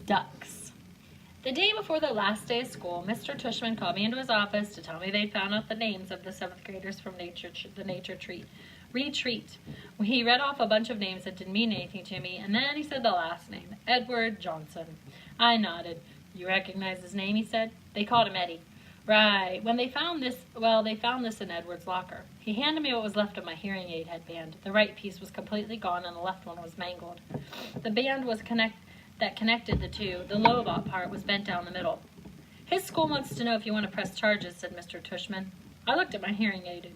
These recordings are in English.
Ducks. The day before the last day of school, Mr. Tushman called me into his office to tell me they'd found out the names of the 7th graders from the nature retreat. He read off a bunch of names that didn't mean anything to me, and then he said the last name, Edward Johnson. I nodded. You recognize his name, he said. They called him Eddie. Right. When they found this in Edward's locker. He handed me what was left of my hearing aid headband. The right piece was completely gone and the left one was mangled. The band that connected the two, the lobot part, was bent down the middle. His school wants to know if you want to press charges, said Mr. Tushman. I looked at my hearing aid.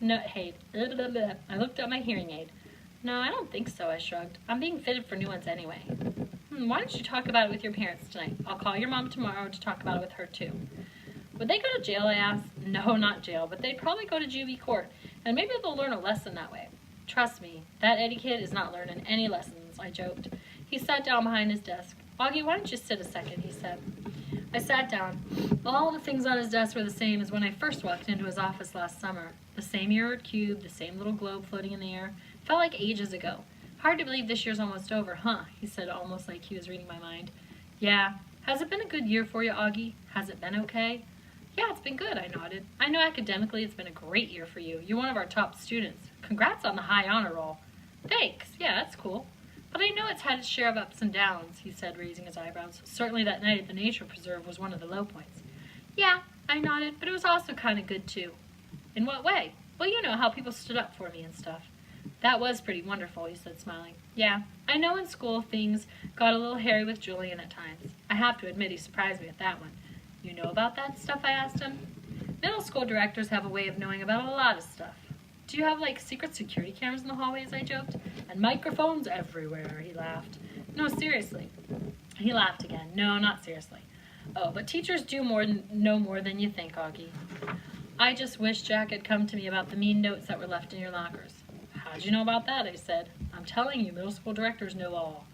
No, I don't think so, I shrugged. I'm being fitted for new ones anyway. Why don't you talk about it with your parents tonight? I'll call your mom tomorrow to talk about it with her too. Would they go to jail, I asked. No, not jail, but they'd probably go to juvie court, and maybe they'll learn a lesson that way. Trust me, that Eddie kid is not learning any lessons, I joked. He sat down behind his desk. Augie, why don't you sit a second, he said. I sat down. All the things on his desk were the same as when I first walked into his office last summer. The same mirrored cube, the same little globe floating in the air. Felt like ages ago. Hard to believe this year's almost over, huh? He said, almost like he was reading my mind. Yeah. Has it been a good year for you, Augie? Has it been okay? Yeah, it's been good, I nodded. I know academically it's been a great year for you. You're one of our top students. Congrats on the high honor roll. Thanks. Yeah, that's cool. But I know it's had its share of ups and downs, he said, raising his eyebrows. Certainly that night at the nature preserve was one of the low points. Yeah, I nodded, but it was also kind of good too. In what way? Well, you know, how people stood up for me and stuff. That was pretty wonderful, he said, smiling. Yeah, I know in school things got a little hairy with Julian at times. I have to admit he surprised me with that one. You know about that stuff, I asked him. Middle school directors have a way of knowing about a lot of stuff. Do you have, like, secret security cameras in the hallways, I joked? And microphones everywhere, he laughed. No, seriously. He laughed again. No, not seriously. Oh, but teachers do know more than you think, Augie. I just wish Jack had come to me about the mean notes that were left in your lockers. How'd you know about that, I said. I'm telling you, middle school directors know all.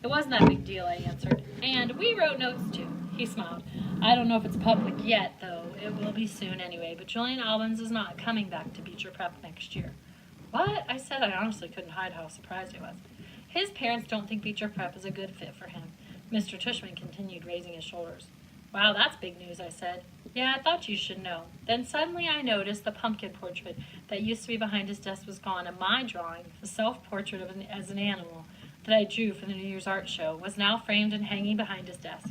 It wasn't that big deal, I answered. And we wrote notes, too. He smiled. I don't know if it's public yet, though. It will be soon anyway, but Julian Albans is not coming back to Beecher Prep next year. What? I said. I honestly couldn't hide how surprised I was. His parents don't think Beecher Prep is a good fit for him. Mr. Tushman continued, raising his shoulders. Wow, that's big news, I said. Yeah, I thought you should know. Then suddenly I noticed the pumpkin portrait that used to be behind his desk was gone, and my drawing, the self-portrait as an animal that I drew for the New Year's art show, was now framed and hanging behind his desk.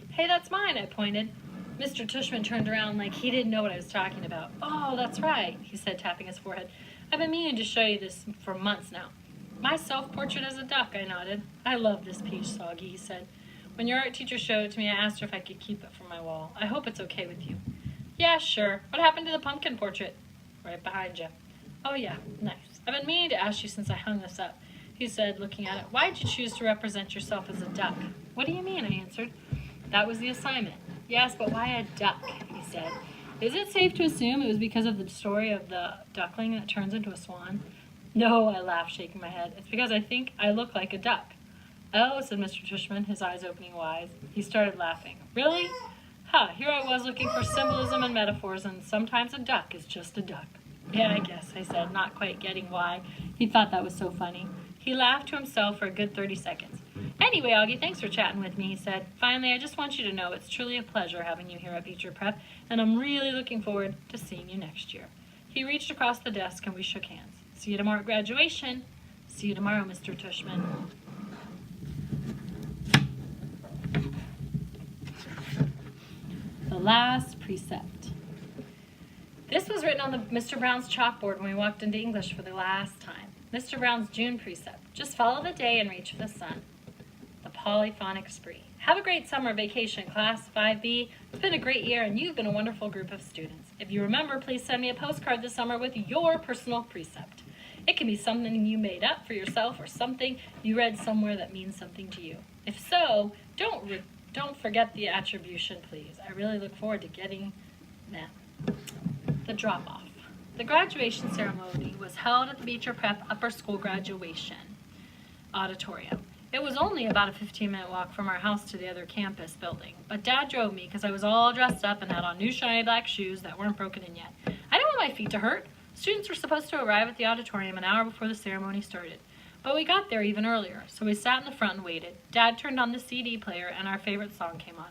Hey, that's mine, I pointed. Mr. Tushman turned around like he didn't know what I was talking about. Oh, that's right, he said, tapping his forehead. I've been meaning to show you this for months now. My self-portrait as a duck, I nodded. I love this piece, Augie, he said. When your art teacher showed it to me, I asked her if I could keep it for my wall. I hope it's okay with you. Yeah, sure. What happened to the pumpkin portrait? Right behind you. Oh, yeah, nice. I've been meaning to ask you since I hung this up, he said, looking at it. Why did you choose to represent yourself as a duck? What do you mean, I answered. That was the assignment. Yes, but why a duck, he said. Is it safe to assume it was because of the story of the duckling that turns into a swan? No, I laughed, shaking my head. It's because I think I look like a duck. Oh, said Mr. Tushman, his eyes opening wide. He started laughing. Really? Here I was looking for symbolism and metaphors, and sometimes a duck is just a duck. Yeah, I guess, I said, not quite getting why he thought that was so funny. He laughed to himself for a good 30 seconds. Anyway, Augie, thanks for chatting with me, he said. Finally, I just want you to know it's truly a pleasure having you here at Beecher Prep, and I'm really looking forward to seeing you next year. He reached across the desk and we shook hands. See you tomorrow at graduation. See you tomorrow, Mr. Tushman. The last precept. This was written on Mr. Brown's chalkboard when we walked into English for the last time. Mr. Brown's June precept. Just follow the day and reach for the sun. The polyphonic spree. Have a great summer vacation, class 5B. It's been a great year, and you've been a wonderful group of students. If you remember, please send me a postcard this summer with your personal precept. It can be something you made up for yourself or something you read somewhere that means something to you. If so, don't forget the attribution, please. I really look forward to getting them. The drop-off. The graduation ceremony was held at the Beecher Prep Upper School Graduation Auditorium. It was only about a 15-minute walk from our house to the other campus building, but Dad drove me because I was all dressed up and had on new shiny black shoes that weren't broken in yet. I didn't want my feet to hurt. Students were supposed to arrive at the auditorium an hour before the ceremony started. But we got there even earlier, so we sat in the front and waited. Dad turned on the CD player and our favorite song came on.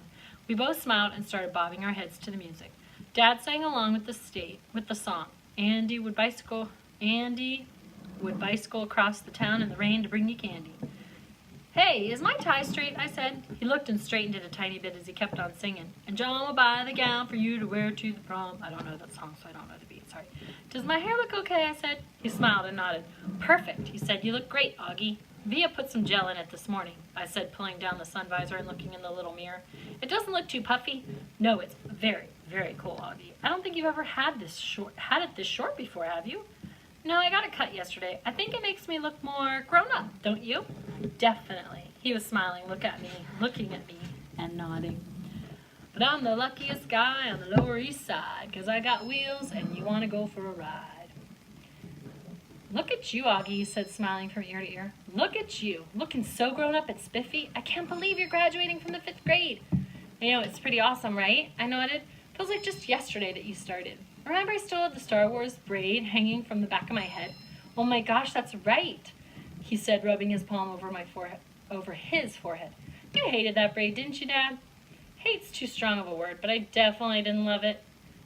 We both smiled and started bobbing our heads to the music. Dad sang along with the song. Andy would bicycle across the town in the rain to bring you candy. Hey, is my tie straight? I said. He looked and straightened it a tiny bit as he kept on singing. And John will buy the gown for you to wear to the prom. I don't know that song, so I don't know the beat. Sorry. Does my hair look okay? I said. He smiled and nodded. Perfect, he said. You look great, Augie. Via put some gel in it this morning, I said, pulling down the sun visor and looking in the little mirror. It doesn't look too puffy. No, it's very, very cool, Augie. I don't think you've ever had it this short before, have you? No, I got it cut yesterday. I think it makes me look more grown up, don't you? Definitely. He was smiling, looking at me, and nodding. But I'm the luckiest guy on the Lower East Side, 'cause I got wheels and you want to go for a ride. Look at you, Augie, he said, smiling from ear to ear. Look at you, looking so grown up and spiffy. I can't believe you're graduating from the 5th grade. You know, it's pretty awesome, right? I nodded. Feels like just yesterday that you started. Remember I still had the Star Wars braid hanging from the back of my head? Oh my gosh, that's right, he said, rubbing his palm over his forehead. You hated that braid, didn't you, Dad? Hate's too strong of a word, but I definitely didn't love it.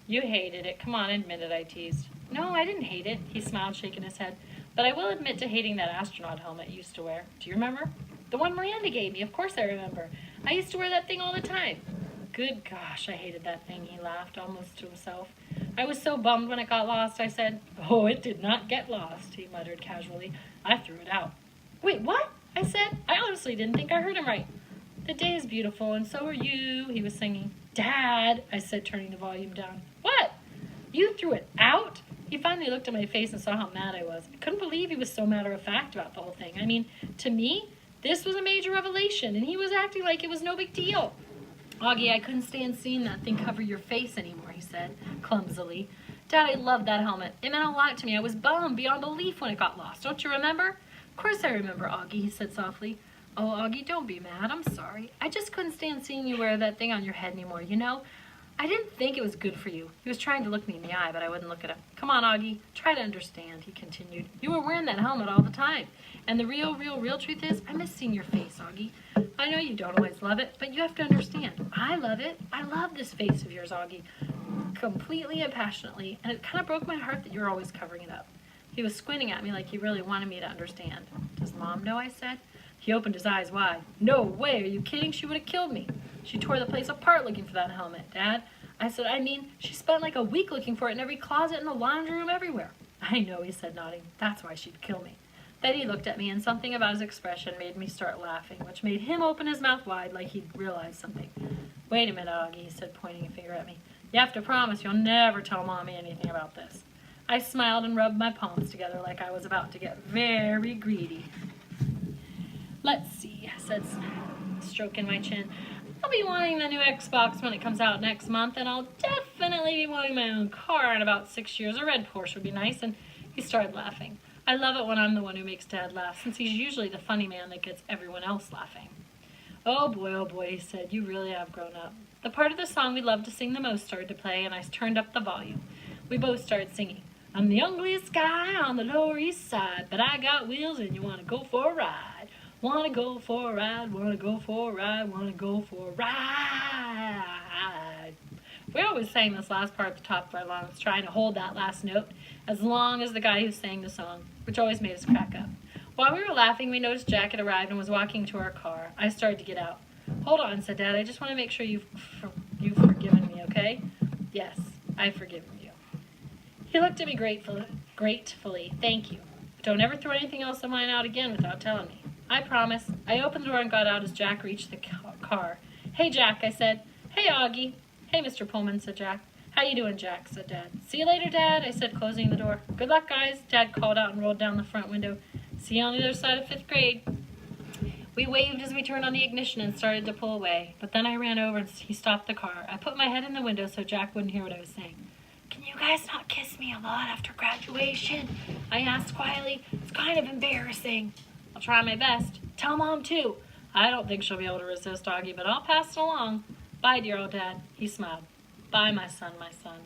You hated it. Come on, admit it, I teased. No, I didn't hate it, he smiled, shaking his head. But I will admit to hating that astronaut helmet you used to wear. Do you remember? The one Miranda gave me, of course I remember. I used to wear that thing all the time. Good gosh, I hated that thing, he laughed, almost to himself. I was so bummed when it got lost, I said. Oh, it did not get lost, he muttered casually. I threw it out. Wait, what? I said. I honestly didn't think I heard him right. The day is beautiful, and so are you, he was singing. Dad, I said, turning the volume down. What? You threw it out? He finally looked at my face and saw how mad I was. I couldn't believe he was so matter-of-fact about the whole thing. I mean, to me, this was a major revelation, and he was acting like it was no big deal. Augie, I couldn't stand seeing that thing cover your face anymore, he said, clumsily. Dad, I loved that helmet. It meant a lot to me. I was bummed beyond belief when it got lost. Don't you remember? Of course I remember, Augie, he said softly. Oh, Augie, don't be mad. I'm sorry. I just couldn't stand seeing you wear that thing on your head anymore, you know? I didn't think it was good for you. He was trying to look me in the eye, but I wouldn't look at him. Come on, Augie. Try to understand, he continued. You were wearing that helmet all the time. And the real truth is, I miss seeing your face, Augie. I know you don't always love it, but you have to understand. I love it. I love this face of yours, Augie. Completely and passionately. And it kind of broke my heart that you're always covering it up. He was squinting at me like he really wanted me to understand. Does Mom know, I said? He opened his eyes wide. No way, are you kidding? She would have killed me. She tore the place apart looking for that helmet, Dad. I said, I mean, she spent like a week looking for it in every closet in the laundry room, everywhere. I know, he said, nodding. That's why she'd kill me. Then he looked at me, and something about his expression made me start laughing, which made him open his mouth wide like he'd realized something. Wait a minute, Augie, he said, pointing a finger at me. You have to promise you'll never tell Mommy anything about this. I smiled and rubbed my palms together like I was about to get very greedy. Let's see, I said, stroking my chin. I'll be wanting the new Xbox when it comes out next month, and I'll definitely be wanting my own car in about 6 years. A red Porsche would be nice, and he started laughing. I love it when I'm the one who makes Dad laugh, since he's usually the funny man that gets everyone else laughing. Oh boy, he said, you really have grown up. The part of the song we loved to sing the most started to play, and I turned up the volume. We both started singing. I'm the ugliest guy on the Lower East Side, but I got wheels and you want to go for a ride. Want to go for a ride, want to go for a ride, want to go for a ride. We always sang this last part at the top of our lungs, trying to hold that last note as long as the guy who sang the song, which always made us crack up. While we were laughing, we noticed Jack had arrived and was walking to our car. I started to get out. Hold on, said Dad. I just want to make sure you've forgiven me, okay? Yes, I've forgiven you. He looked at me gratefully. Thank you. Don't ever throw anything else of mine out again without telling me. I promise. I opened the door and got out as Jack reached the car. Hey, Jack, I said. Hey, Augie. Hey, Mr. Pullman, said Jack. How you doing, Jack, said Dad. See you later, Dad, I said, closing the door. Good luck, guys, Dad called out and rolled down the front window. See you on the other side of 5th grade. We waved as we turned on the ignition and started to pull away, but then I ran over and he stopped the car. I put my head in the window so Jack wouldn't hear what I was saying. Can you guys not kiss me a lot after graduation? I asked quietly. It's kind of embarrassing. I'll try my best. Tell Mom, too. I don't think she'll be able to resist, Augie, but I'll pass it along. Bye, dear old Dad. He smiled. Bye, my son, my son.